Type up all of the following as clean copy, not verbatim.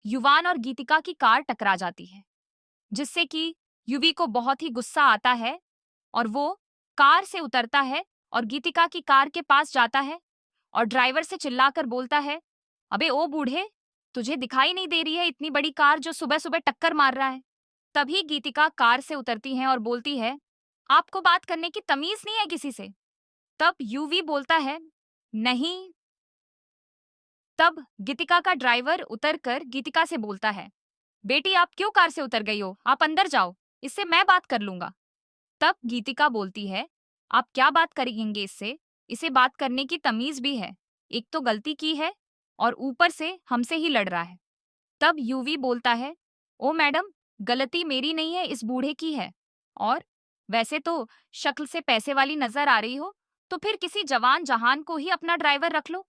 युवान और गीतिका की कार टकरा जाती है, जिससे कि युवी को बहुत ही गुस्सा आता है और वो कार से उतरता है और गीतिका की कार के पास जाता है और ड्राइवर से चिल्लाकर बोलता है, अबे ओ बूढ़े, तुझे दिखाई नहीं दे रही है इतनी बड़ी कार जो सुबह सुबह टक्कर मार रहा है। तभी गीतिका कार से उतरती है और बोलती है, आपको बात करने की तमीज नहीं है किसी से। तब यूवी बोलता है, नहीं। तब गीतिका का ड्राइवर उतरकर गीतिका से बोलता है, बेटी आप क्यों कार से उतर गई हो, आप अंदर जाओ, इससे मैं बात कर लूंगा। तब गीतिका बोलती है, आप क्या बात करेंगे इससे, इसे बात करने की तमीज भी है, एक तो गलती की है और ऊपर से हमसे ही लड़ रहा है। तब यूवी बोलता है, ओ मैडम, गलती मेरी नहीं है, इस बूढ़े की है। और वैसे तो शक्ल से पैसे वाली नजर आ रही हो, तो फिर किसी जवान जहान को ही अपना ड्राइवर रख लो।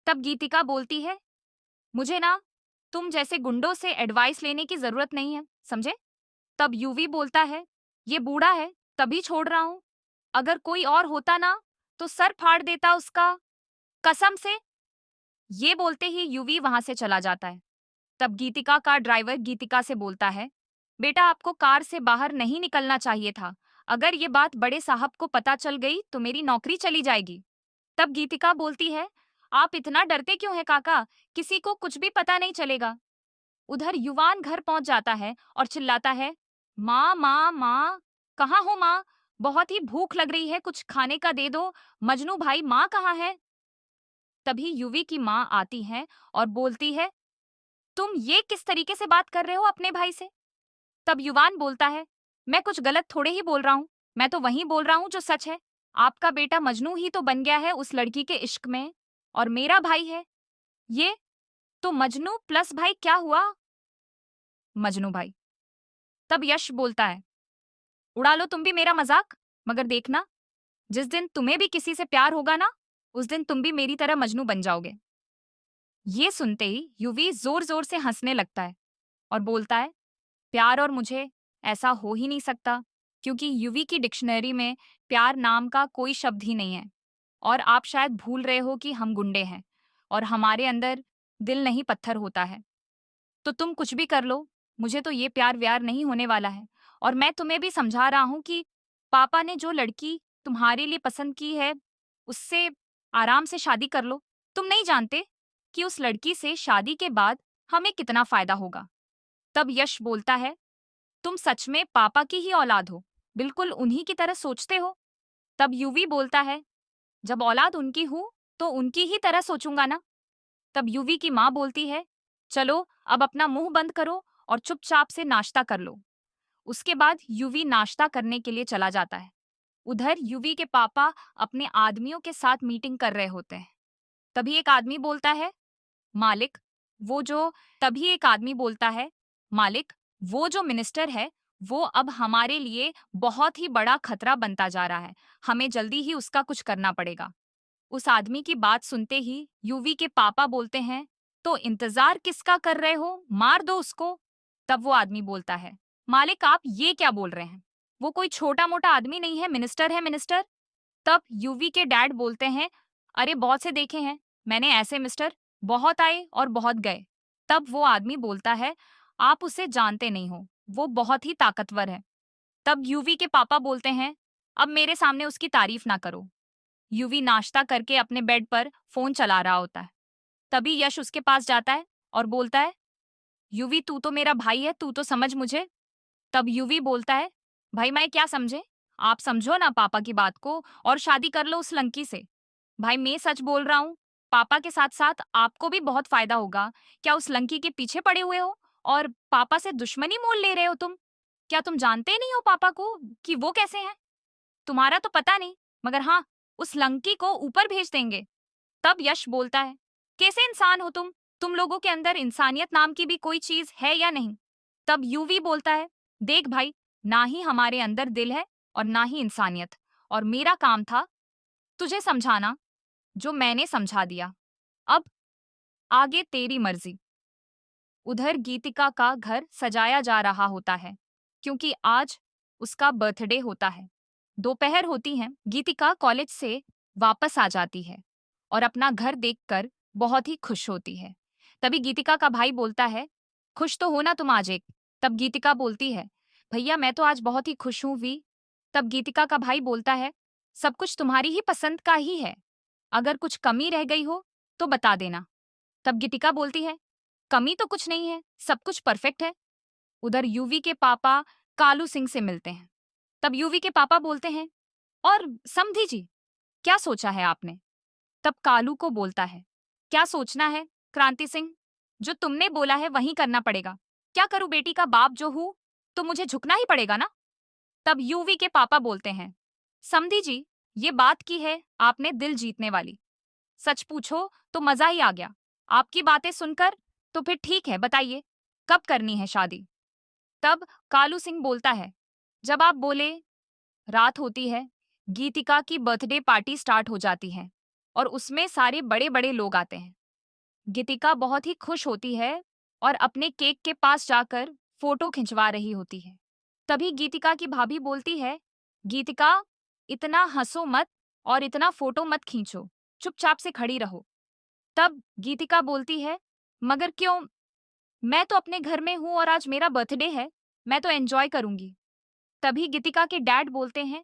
तब गीतिका बोलती है, मुझे ना तुम जैसे गुंडों से एडवाइस लेने की जरूरत नहीं है, समझे। तब यूवी बोलता है, ये बूढ़ा है तभी छोड़ रहा हूं, अगर कोई और होता ना तो सर फाड़ देता उसका, कसम से। ये बोलते ही यूवी वहां से चला जाता है। तब गीतिका का ड्राइवर गीतिका से बोलता है, बेटा आपको कार से बाहर नहीं निकलना चाहिए था, अगर ये बात बड़े साहब को पता चल गई तो मेरी नौकरी चली जाएगी। तब गीतिका बोलती है, आप इतना डरते क्यों हैं काका, किसी को कुछ भी पता नहीं चलेगा। उधर युवान घर पहुंच जाता है और चिल्लाता है, माँ माँ माँ, कहाँ हो माँ, बहुत ही भूख लग रही है, कुछ खाने का दे दो, मजनू भाई माँ कहाँ है। तभी युवी की माँ आती है और बोलती है, तुम ये किस तरीके से बात कर रहे हो अपने भाई से। तब युवान बोलता है, मैं कुछ गलत थोड़े ही बोल रहा हूँ, मैं तो वही बोल रहा हूँ जो सच है। आपका बेटा मजनू ही तो बन गया है उस लड़की के इश्क में, और मेरा भाई है ये, तो मजनू प्लस भाई क्या हुआ, मजनू भाई। तब यश बोलता है, उड़ा लो तुम भी मेरा मजाक, मगर देखना जिस दिन तुम्हें भी किसी से प्यार होगा ना, उस दिन तुम भी मेरी तरह मजनू बन जाओगे। ये सुनते ही युवी जोर जोर से हंसने लगता है और बोलता है, प्यार और मुझे ऐसा हो ही नहीं सकता, क्योंकि युवी की डिक्शनरी में प्यार नाम का कोई शब्द ही नहीं है। और आप शायद भूल रहे हो कि हम गुंडे हैं और हमारे अंदर दिल नहीं पत्थर होता है। तो तुम कुछ भी कर लो, मुझे तो ये प्यार व्यार नहीं होने वाला है। और मैं तुम्हें भी समझा रहा हूँ कि पापा ने जो लड़की तुम्हारे लिए पसंद की है, उससे आराम से शादी कर लो। तुम नहीं जानते कि उस लड़की से शादी के बाद हमें कितना फायदा होगा। तब यश बोलता है, तुम सच में पापा की ही औलाद हो, बिल्कुल उन्हीं की तरह सोचते हो। तब यूवी बोलता है, जब औलाद उनकी हूं तो उनकी ही तरह सोचूंगा ना। तब यूवी की माँ बोलती है, चलो अब अपना मुंह बंद करो और चुपचाप से नाश्ता कर लो। उसके बाद यूवी नाश्ता करने के लिए चला जाता है। उधर यूवी के पापा अपने आदमियों के साथ मीटिंग कर रहे होते हैं। तभी एक आदमी बोलता है, मालिक, वो जो तभी एक आदमी बोलता है, मालिक, वो जो मिनिस्टर है वो अब हमारे लिए बहुत ही बड़ा खतरा बनता जा रहा है, हमें जल्दी ही उसका कुछ करना पड़ेगा। उस आदमी की बात सुनते ही यूवी के पापा बोलते हैं, तो इंतजार किसका कर रहे हो, मार दो उसको। तब वो आदमी बोलता है, मालिक आप ये क्या बोल रहे हैं, वो कोई छोटा मोटा आदमी नहीं है, मिनिस्टर है मिनिस्टर। तब यूवी के डैड बोलते हैं, अरे बहुत से देखे हैं मैंने ऐसे मिस्टर, बहुत आए और बहुत गए। तब वो आदमी बोलता है, आप उसे जानते नहीं हो, वो बहुत ही ताकतवर है। तब यूवी के पापा बोलते हैं, अब मेरे सामने उसकी तारीफ ना करो। यूवी नाश्ता करके अपने बेड पर फोन चला रहा होता है। तभी यश उसके पास जाता है और बोलता है, यूवी तू तो मेरा भाई है, तू तो समझ मुझे। तब यूवी बोलता है, भाई मैं क्या समझे, आप समझो ना पापा की बात को और शादी कर लो उस लंकी से। भाई मैं सच बोल रहा हूँ, पापा के साथ साथ आपको भी बहुत फायदा होगा। क्या उस लंकी के पीछे पड़े हुए हो और पापा से दुश्मनी मोल ले रहे हो तुम? क्या तुम जानते नहीं हो पापा को कि वो कैसे हैं? तुम्हारा तो पता नहीं, मगर हाँ, उस लंकी को ऊपर भेज देंगे। तब यश बोलता है, कैसे इंसान हो तुम? तुम लोगों के अंदर इंसानियत नाम की भी कोई चीज है या नहीं? तब यूवी बोलता है, देख भाई, ना ही हमारे अंदर दिल है और ना ही इंसानियत, और मेरा काम था तुझे समझाना, जो मैंने समझा दिया। अब आगे तेरी मर्जी। उधर गीतिका का घर सजाया जा रहा होता है, क्योंकि आज उसका बर्थडे होता है। दोपहर होती है, गीतिका कॉलेज से वापस आ जाती है और अपना घर देखकर बहुत ही खुश होती है। तभी गीतिका का भाई बोलता है, खुश तो हो ना तुम आज एक। तब गीतिका बोलती है, भैया मैं तो आज बहुत ही खुश हूं वी। तब गीतिका का भाई बोलता है, सब कुछ तुम्हारी ही पसंद का ही है। अगर कुछ कमी रह गई हो तो बता देना। तब गीतिका बोलती है, कमी तो कुछ नहीं है, सब कुछ परफेक्ट है। उधर यूवी के पापा कालू सिंह से मिलते हैं। तब यूवी के पापा बोलते हैं, और समधी जी, क्या सोचा है आपने? तब कालू को बोलता है, क्या सोचना है क्रांति सिंह, जो तुमने बोला है वही करना पड़ेगा। क्या करूं, बेटी का बाप जो हूं तो मुझे झुकना ही पड़ेगा ना। तब यूवी के पापा बोलते हैं, समधी जी, ये बात की है आपने दिल जीतने वाली। सच पूछो तो मजा ही आ गया आपकी बातें सुनकर। तो फिर ठीक है, बताइए कब करनी है शादी? तब कालू सिंह बोलता है, जब आप बोले। रात होती है, गीतिका की बर्थडे पार्टी स्टार्ट हो जाती है और उसमें सारे बड़े बड़े लोग आते हैं। गीतिका बहुत ही खुश होती है और अपने केक के पास जाकर फोटो खिंचवा रही होती है। तभी गीतिका की भाभी बोलती है, गीतिका, इतना हंसो मत और इतना फोटो मत खींचो, चुपचाप से खड़ी रहो। तब गीतिका बोलती है, मगर क्यों, मैं तो अपने घर में हूं और आज मेरा बर्थडे है, मैं तो एंजॉय करूंगी। तभी गीतिका के डैड बोलते हैं,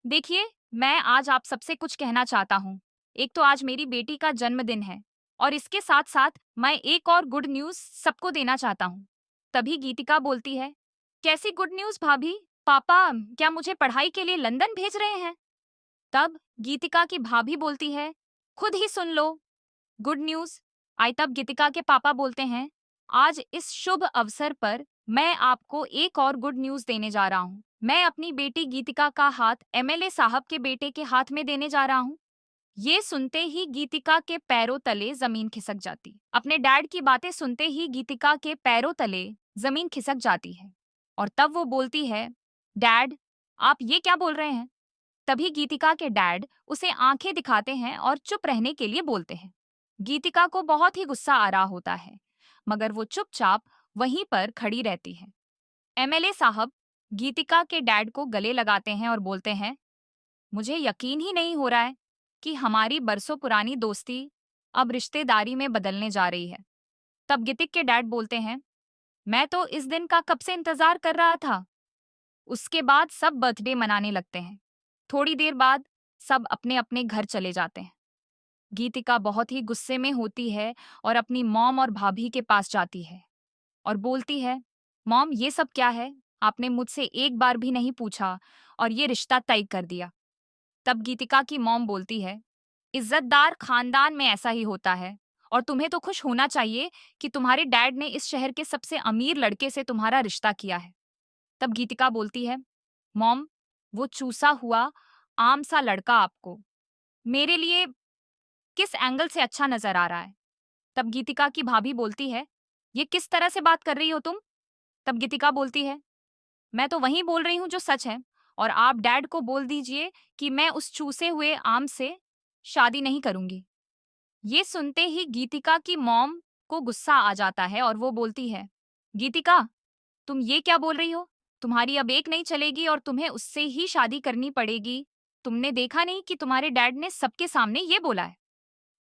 देखिए, मैं आज आप सबसे कुछ कहना चाहता हूँ। एक तो आज मेरी बेटी का जन्मदिन है और इसके साथ साथ मैं एक और गुड न्यूज़ सबको देना चाहता हूँ। तभी गीतिका बोलती है, कैसी गुड न्यूज़ भाभी? पापा क्या मुझे पढ़ाई के लिए लंदन भेज रहे हैं? तब गीतिका की भाभी बोलती है, खुद ही सुन लो गुड न्यूज़। आई तब गीतिका के पापा बोलते हैं, आज इस शुभ अवसर पर मैं आपको एक और गुड न्यूज़ देने जा रहा हूँ। मैं अपनी बेटी गीतिका का हाथ एमएलए साहब के बेटे के हाथ में देने जा रहा हूँ। ये सुनते ही गीतिका के पैरों तले जमीन खिसक जाती। अपने डैड की बातें सुनते ही गीतिका के पैरों तले जमीन खिसक जाती है और तब वो बोलती है, डैड, आप ये क्या बोल रहे हैं? तभी गीतिका के डैड उसे आंखें दिखाते हैं और चुप रहने के लिए बोलते हैं। गीतिका को बहुत ही गुस्सा आ रहा होता है, मगर वो चुपचाप वहीं पर खड़ी रहती है। एमएलए साहब गीतिका के डैड को गले लगाते हैं और बोलते हैं, मुझे यकीन ही नहीं हो रहा है कि हमारी बरसों पुरानी दोस्ती अब रिश्तेदारी में बदलने जा रही है। तब गीतिक के डैड बोलते हैं, मैं तो इस दिन का कब से इंतजार कर रहा था। उसके बाद सब बर्थडे मनाने लगते हैं। थोड़ी देर बाद सब अपने अपने घर चले जाते हैं। गीतिका बहुत ही गुस्से में होती है और अपनी मॉम और भाभी के पास जाती है और बोलती है, मॉम, ये सब क्या है? आपने मुझसे एक बार भी नहीं पूछा और ये रिश्ता तय कर दिया। तब गीतिका की मॉम बोलती है, इज्जतदार खानदान में ऐसा ही होता है और तुम्हें तो खुश होना चाहिए कि तुम्हारे डैड ने इस शहर के सबसे अमीर लड़के से तुम्हारा रिश्ता किया है। तब गीतिका बोलती है, मॉम, वो चूसा हुआ आम सा लड़का आपको मेरे लिए किस एंगल से अच्छा नजर आ रहा है? तब गीतिका की भाभी बोलती है, ये किस तरह से बात कर रही हो तुम? तब गीतिका बोलती है, मैं तो वही बोल रही हूँ जो सच है और आप डैड को बोल दीजिए कि मैं उस चूसे हुए आम से शादी नहीं करूंगी। ये सुनते ही गीतिका की मॉम को गुस्सा आ जाता है और वो बोलती है, गीतिका, तुम ये क्या बोल रही हो? तुम्हारी अब एक नहीं चलेगी और तुम्हें उससे ही शादी करनी पड़ेगी। तुमने देखा नहीं कि तुम्हारे डैड ने सबके सामने ये बोला है।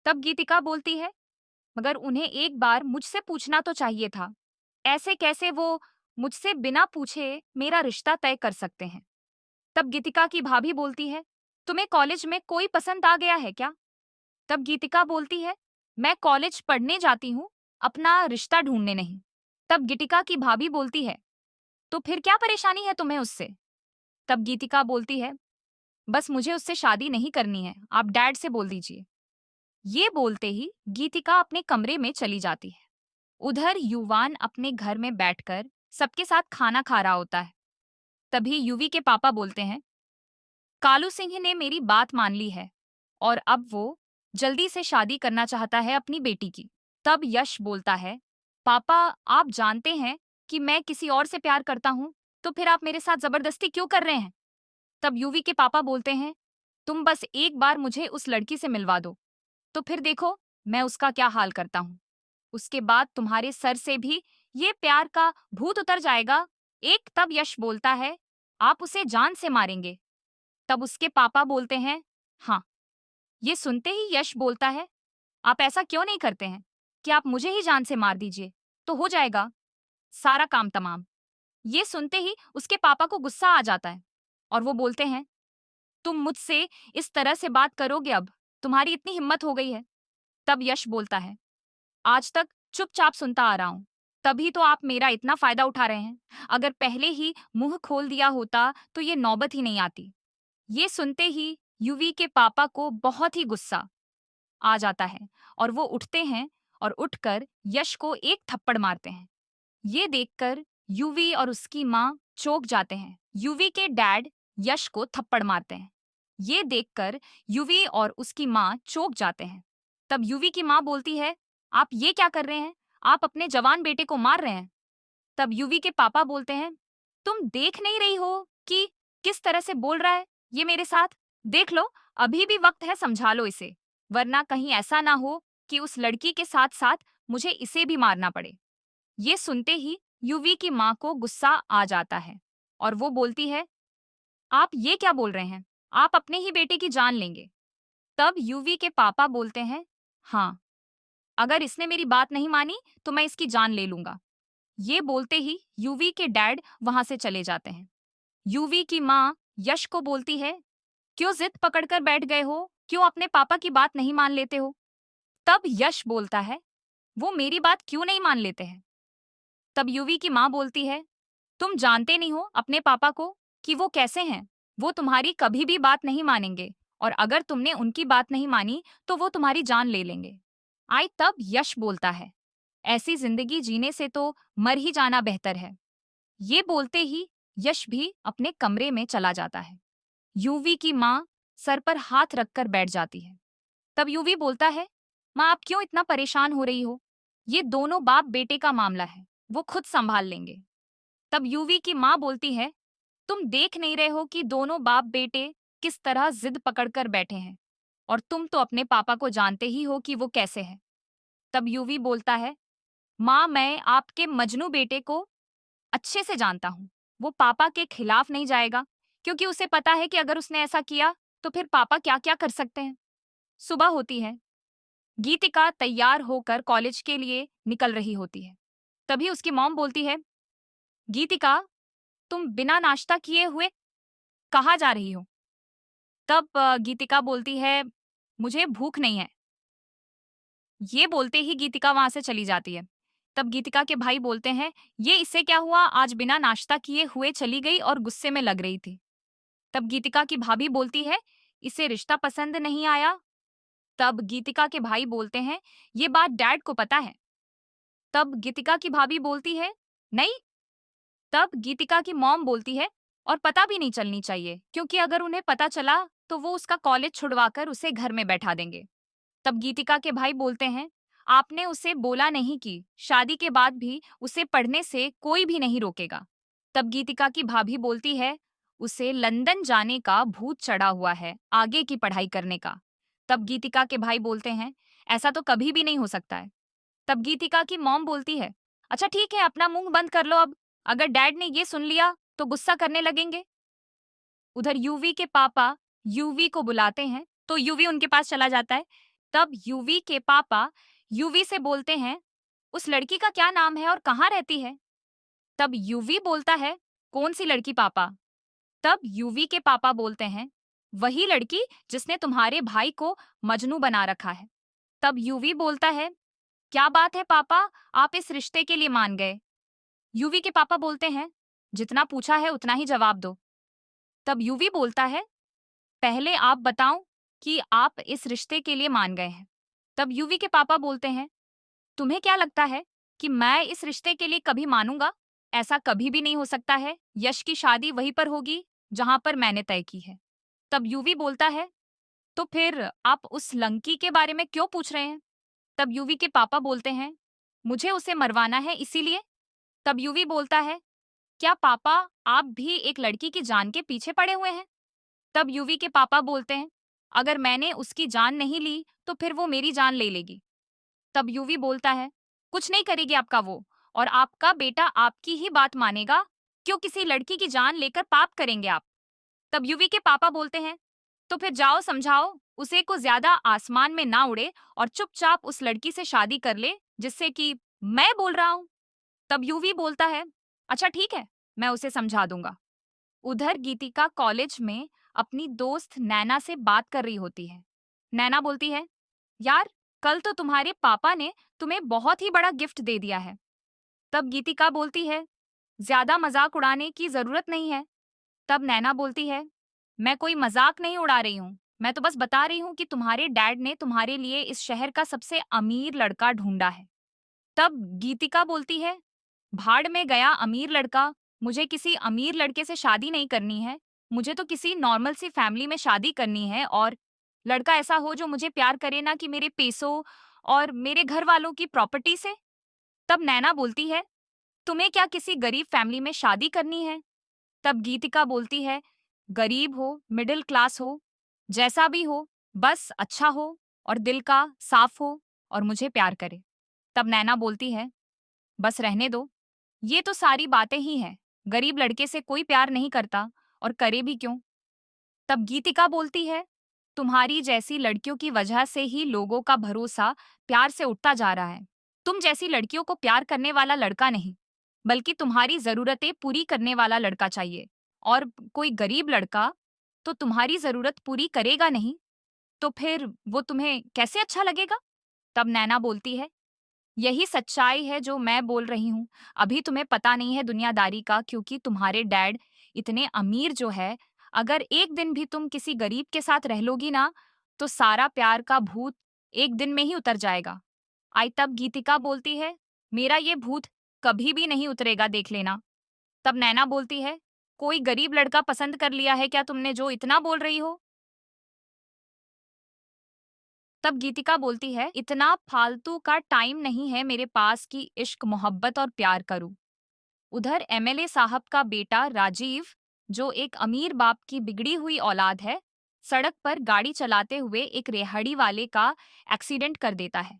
तब गीतिका बोलती है, मगर उन्हें एक बार मुझसे पूछना तो चाहिए था। ऐसे कैसे वो मुझसे बिना पूछे मेरा रिश्ता तय कर सकते हैं? तब गीतिका की भाभी बोलती है, तुम्हें कॉलेज में कोई पसंद आ गया है क्या? तब गीतिका बोलती है, मैं कॉलेज पढ़ने जाती हूँ, अपना रिश्ता ढूंढने नहीं। तब गीतिका की भाभी बोलती है, तो फिर क्या परेशानी है तुम्हें उससे? तब गीतिका बोलती है, बस मुझे उससे शादी नहीं करनी है, आप डैड से बोल दीजिए। ये बोलते ही गीतिका अपने कमरे में चली जाती है। उधर युवान अपने घर में बैठकर सबके साथ खाना खा रहा होता है। तभी युवी के पापा बोलते हैं, कालू सिंह ने मेरी बात मान ली है और अब वो जल्दी से शादी करना चाहता है अपनी बेटी की। तब यश बोलता है, पापा, आप जानते हैं कि मैं किसी और से प्यार करता हूँ, तो फिर आप मेरे साथ जबरदस्ती क्यों कर रहे हैं? तब युवी के पापा बोलते हैं, तुम बस एक बार मुझे उस लड़की से मिलवा दो, तो फिर देखो मैं उसका क्या हाल करता हूँ। उसके बाद तुम्हारे सर से भी ये प्यार का भूत उतर जाएगा। एक तब यश बोलता है, आप उसे जान से मारेंगे। तब उसके पापा बोलते हैं, हाँ। ये सुनते ही यश बोलता है, आप ऐसा क्यों नहीं करते हैं कि आप मुझे ही जान से मार दीजिए, तो हो जाएगा। सारा काम तमाम। ये सुनते ही उसके पापा को गुस्सा आ जाता है और वो बोलते हैं, तुम मुझसे इस तरह से बात करोगे अब? तुम्हारी इतनी हिम्मत हो गई है? तब यश बोलता है, आज तक चुपचाप सुनता आ रहा हूं, तभी तो आप मेरा इतना फायदा उठा रहे हैं। अगर पहले ही मुंह खोल दिया होता तो ये नौबत ही नहीं आती। ये सुनते ही युवी के पापा को बहुत ही गुस्सा आ जाता है और वो उठते हैं और उठकर यश को एक थप्पड़ मारते हैं। ये देखकर युवी और उसकी माँ चौंक जाते हैं। युवी के डैड यश को थप्पड़ मारते हैं। ये देखकर युवी और उसकी माँ चौंक जाते हैं। तब युवी की माँ बोलती है, आप ये क्या कर रहे हैं? आप अपने जवान बेटे को मार रहे हैं। तब युवी के पापा बोलते हैं, तुम देख नहीं रही हो कि किस तरह से बोल रहा है ये मेरे साथ? देख लो, अभी भी वक्त है, समझा लो इसे, वरना कहीं ऐसा ना हो कि उस लड़की के साथ साथ मुझे इसे भी मारना पड़े। ये सुनते ही युवी की माँ को गुस्सा आ जाता है और वो बोलती है, आप ये क्या बोल रहे हैं? आप अपने ही बेटे की जान लेंगे। तब युवी के पापा बोलते हैं, हाँ, अगर इसने मेरी बात नहीं मानी तो मैं इसकी जान ले लूंगा। ये बोलते ही युवी के डैड वहां से चले जाते हैं। युवी की माँ यश को बोलती है, क्यों जिद पकड़कर बैठ गए हो? क्यों अपने पापा की बात नहीं मान लेते हो? तब यश बोलता है, वो मेरी बात क्यों नहीं मान लेते हैं? तब युवी की माँ बोलती है, तुम जानते नहीं हो अपने पापा को कि वो कैसे हैं। वो तुम्हारी कभी भी बात नहीं मानेंगे और अगर तुमने उनकी बात नहीं मानी तो वो तुम्हारी जान ले लेंगे। आई तब यश बोलता है, ऐसी जिंदगी जीने से तो मर ही जाना बेहतर है। ये बोलते ही यश भी अपने कमरे में चला जाता है। युवी की माँ सर पर हाथ रखकर बैठ जाती है। तब युवी बोलता है, माँ आप क्यों इतना परेशान हो रही हो? ये दोनों बाप बेटे का मामला है, वो खुद संभाल लेंगे। तब युवी की माँ बोलती है, तुम देख नहीं रहे हो कि दोनों बाप बेटे किस तरह जिद पकड़कर बैठे हैं और तुम तो अपने पापा को जानते ही हो कि वो कैसे है। तब युवी बोलता है, माँ मैं आपके मजनू बेटे को अच्छे से जानता हूँ। वो पापा के खिलाफ नहीं जाएगा क्योंकि उसे पता है कि अगर उसने ऐसा किया तो फिर पापा क्या क्या कर सकते हैं। सुबह होती है। गीतिका तैयार होकर कॉलेज के लिए निकल रही होती है। तभी उसकी मॉम बोलती है, गीतिका तुम बिना नाश्ता किए हुए कहाँ जा रही हो? तब गीतिका बोलती है, मुझे भूख नहीं है। ये बोलते ही गीतिका वहां से चली जाती है। तब गीतिका के भाई बोलते हैं, ये इससे क्या हुआ, आज बिना नाश्ता किए हुए चली गई और गुस्से में लग रही थी। तब गीतिका की भाभी बोलती है, इसे रिश्ता पसंद नहीं आया। तब गीतिका के भाई बोलते हैं, ये बात डैड को पता है। तब गीतिका की भाभी बोलती है, नहीं। तब गीतिका की मॉम बोलती है, और पता भी नहीं चलनी चाहिए क्योंकि अगर उन्हें पता चला तो वो उसका कॉलेज छुड़वाकर उसे घर में बैठा देंगे। तब गीतिका के भाई बोलते हैं, आपने उसे बोला नहीं कि शादी के बाद भी उसे पढ़ने से कोई भी नहीं रोकेगा। तब गीतिका की भाभी बोलती है, उसे लंदन जाने का भूत चढ़ा हुआ है आगे की पढ़ाई करने का। तब गीतिका के भाई बोलते हैं, ऐसा तो कभी भी नहीं हो सकता है। तब गीतिका की मॉम बोलती है, अच्छा ठीक है, अपना मुंह बंद कर लो अब, अगर डैड ने ये सुन लिया तो गुस्सा करने लगेंगे। उधर यूवी के पापा यूवी को बुलाते हैं तो यूवी उनके पास चला जाता है। तब यूवी के पापा यूवी से बोलते हैं, उस लड़की का क्या नाम है और कहाँ रहती है? तब यूवी बोलता है, कौन सी लड़की पापा? तब यूवी के पापा बोलते हैं, वही लड़की जिसने तुम्हारे भाई को मजनू बना रखा है। तब यूवी बोलता है, क्या बात है पापा, आप इस रिश्ते के लिए मान गए? यूवी के पापा बोलते हैं, जितना पूछा है उतना ही जवाब दो। तब यूवी बोलता है, पहले आप बताओ कि आप इस रिश्ते के लिए मान गए हैं। तब यूवी के पापा बोलते हैं, तुम्हें क्या लगता है कि मैं इस रिश्ते के लिए कभी मानूंगा? ऐसा कभी भी नहीं हो सकता है। यश की शादी वहीं पर होगी जहां पर मैंने तय की है। तब यूवी बोलता है, तो फिर आप उस लंकी के बारे में क्यों पूछ रहे हैं? तब यूवी के पापा बोलते हैं, मुझे उसे मरवाना है इसीलिए। तब यूवी बोलता है, क्या पापा आप भी एक लड़की की जान के पीछे पड़े हुए हैं? तब यूवी के पापा बोलते हैं, अगर मैंने उसकी जान नहीं ली तो फिर वो मेरी जान ले लेगी। तब यूवी बोलता है, कुछ नहीं करेगी आपका वो, और आपका बेटा आपकी ही बात मानेगा। क्यों किसी लड़की की जान लेकर पाप करेंगे आप? तब यूवी के पापा बोलते हैं, तो फिर जाओ समझाओ उसे को ज्यादा आसमान में ना उड़े और चुपचाप उस लड़की से शादी कर ले जिससे कि मैं बोल रहा हूँ। तब यूवी बोलता है, अच्छा ठीक है, मैं उसे समझा दूंगा। उधर गीतिका कॉलेज में अपनी दोस्त नैना से बात कर रही होती है। नैना बोलती है, यार, कल तो तुम्हारे पापा ने तुम्हें बहुत ही बड़ा गिफ्ट दे दिया है। तब गीतिका बोलती है, ज्यादा मजाक उड़ाने की जरूरत नहीं है। तब नैना बोलती है, मैं कोई मजाक नहीं उड़ा रही हूँ, मैं तो बस बता रही हूँ कि तुम्हारे डैड ने तुम्हारे लिए इस शहर का सबसे अमीर लड़का ढूंढा है। तब गीतिका बोलती है, भाड़ में गया अमीर लड़का, मुझे किसी अमीर लड़के से शादी नहीं करनी है। मुझे तो किसी नॉर्मल सी फैमिली में शादी करनी है, और लड़का ऐसा हो जो मुझे प्यार करे, ना कि मेरे पैसों और मेरे घर वालों की प्रॉपर्टी से। तब नैना बोलती है, तुम्हें क्या किसी गरीब फैमिली में शादी करनी है? तब गीतिका बोलती है, गरीब हो, मिडिल क्लास हो, जैसा भी हो, बस अच्छा हो और दिल का साफ हो और मुझे प्यार करे। तब नैना बोलती है, बस रहने दो, ये तो सारी बातें ही हैं। गरीब लड़के से कोई प्यार नहीं करता, और करे भी क्यों? तब गीतिका बोलती है, तुम्हारी जैसी लड़कियों की वजह से ही लोगों का भरोसा प्यार से उठता जा रहा है। तुम जैसी लड़कियों को प्यार करने वाला लड़का नहीं, बल्कि तुम्हारी जरूरतें पूरी करने वाला लड़का चाहिए। और कोई गरीब लड़का तो तुम्हारी जरूरत पूरी करेगा नहीं, तो फिर वो तुम्हें कैसे अच्छा लगेगा? तब नैना बोलती है, यही सच्चाई है जो मैं बोल रही हूँ। अभी तुम्हें पता नहीं है दुनियादारी का, क्योंकि तुम्हारे डैड इतने अमीर जो है, अगर एक दिन भी तुम किसी गरीब के साथ रह लोगी ना, तो सारा प्यार का भूत एक दिन में ही उतर जाएगा। आई तब गीतिका बोलती है, मेरा ये भूत कभी भी नहीं उतरेगा, देख लेना। तब नैना बोलती है, कोई गरीब लड़का पसंद कर लिया है क्या तुमने, जो इतना बोल रही हो? तब गीतिका बोलती है, इतना फालतू का टाइम नहीं है मेरे पास कि इश्क मोहब्बत और प्यार करूं। उधर एमएलए साहब का बेटा राजीव, जो एक अमीर बाप की बिगड़ी हुई औलाद है, सड़क पर गाड़ी चलाते हुए एक रेहड़ी वाले का एक्सीडेंट कर देता है।